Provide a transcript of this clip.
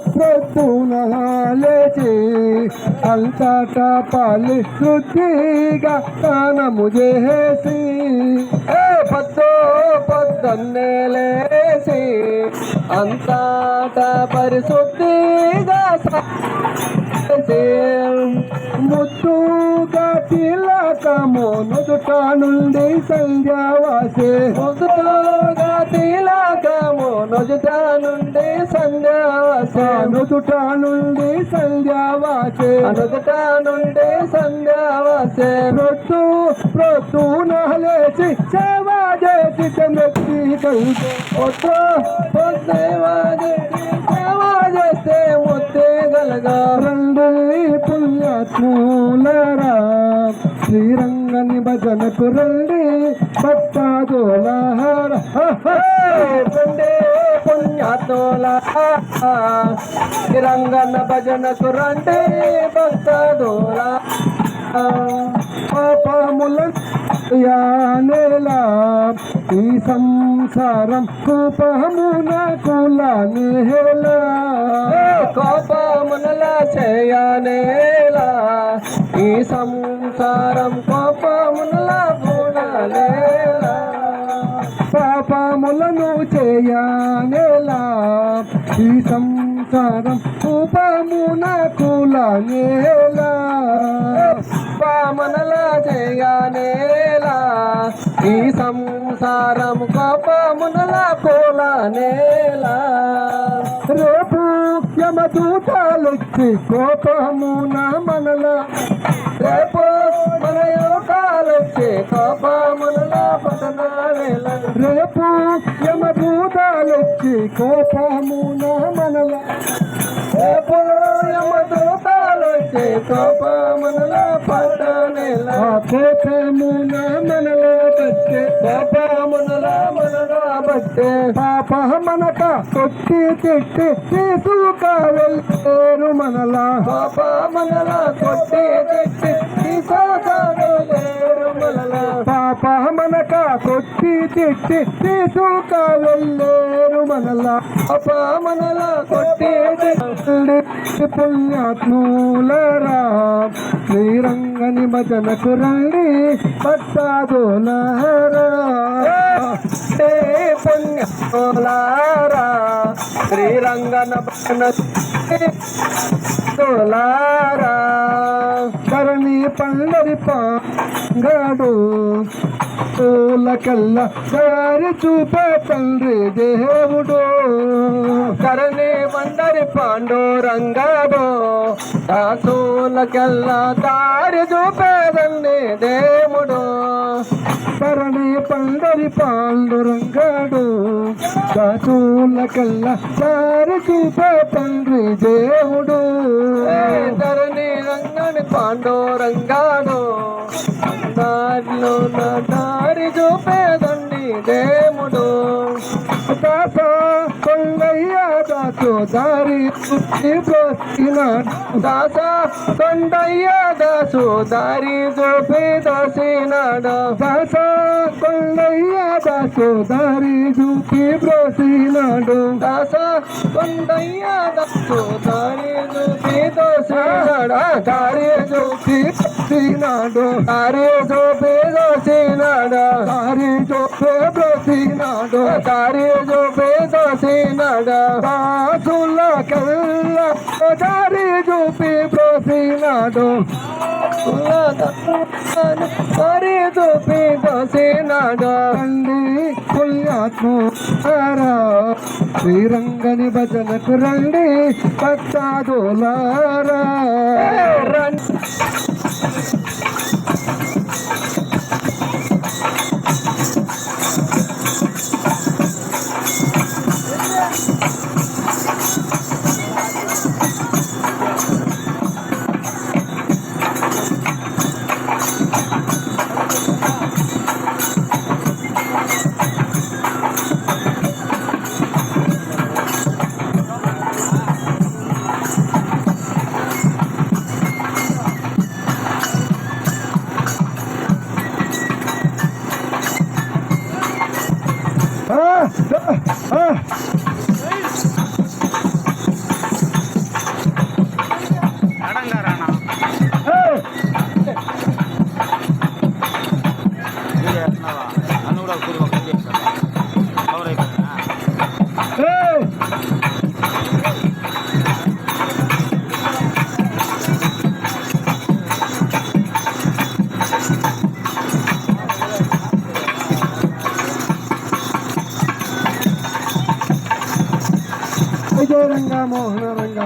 ప్రొద్దున లేచి అంతటా పల్లి శుద్ధిగా స్నానము చేసి పొద్దున్నే లేచి అంతటా పరిశుద్ధిగా ముద్దుగా తిలకము నుదుట నుండి సంధ్యావాసే ముద్దుగా తిలకము నుదుట నుండి సంధ్యావాసే నుదుట నుండి సంధ్యావాసే నుదుట నుండి సంధ్యావాసే ప్రొద్దున లేచి సేవ చేసి చంద్రకి కలిసి సేవ చేస్తే ముద్దే గలగా రండి పుణ్యాత్ములరా శ్రీరంగని భజనకు రండి భక్తాదులారా రండి పుణ్యాత్ములరా శ్రీరంగన భజనకు రండి భక్తాదులారా పాపములనేలా ఈ సంసారం కోపమున కులనేలా కోపమునల చేయనేలా ఈ సంసారం కోపమునల గుణలేలా పాపములను చేయనేలా ఈ సంసారం కోపమున కులనేలా పామనల చేయనేలా ఈ సంసారం కోపమునల కోలనేలా రేపు యమదూతాలొచ్చి కోపమున మనల రేపు మన యోగాలొచ్చి కోపమునల పతనాలేల రేపు యమదూతాలొచ్చి కోపమున మనల రేపు యమదూతాలొచ్చి కోపమునల పతనేల కోపమున మనల బట్టే కోపమునల మనల బట్టే పాప మనక కొట్టి తిట్టి తీసుక వెళ్ళేరు మనల పాప మనల కొట్టి తిట్టి తీసుక వెళ్ళేరు మనల పాప మనక కొట్టి తిట్టి తీసుక వెళ్ళేరు మనల పాప మనల కొట్టి తిట్టి పుణ్యాత్ములరా శ్రీరంగని భజనకు రండి భక్తాదులారా పుణ్యాత్ములారా శ్రీరంగన భజనకులారా ధరణి పండరి పాంగాడు పూలకల్లా దారి చూపే తండ్రి దేవుడు ధరణి పండరి పాండురంగాడు దాసులకెల్లా దారి చూపేదండి దేవుడు ధరణి పండరి పాండురంగాడు దాసులకల్లా దారి చూపే తండ్రి దేవుడు ధరణి రంగని పాండురంగాడు దారిలో నా దారి చూపేదండి దేవుడు దాస కొండయ్య దాసు దారి చూపి దోసినాడు దాస కొండయ్య దాసు దారి చూపి దోసినాడు దాస కొండయ్య దాసు దారి చూపి బ్రోసినాడు దాస కొండయ్య దాసు దారి చూపి దోసినాడు దారి చూపి దోసినాడు దారి చూపి దోసినాడు దారి చూపి బ్రోసినాడు దారి చూపి దోసినాడు దాసుల కల్ల దారి చూపి బ్రోసినాడు దారి చూపి దోసినాడు రండి పుణ్యాత్ములారా శ్రీరంగని భజనకు రండి భక్తాదులారా రండి చేస్తున్నావా నన్ను కూడా కూలి ఒక చేస్తాను కవర్ అయిపోయినా విజయ రంగా మోహన రంగా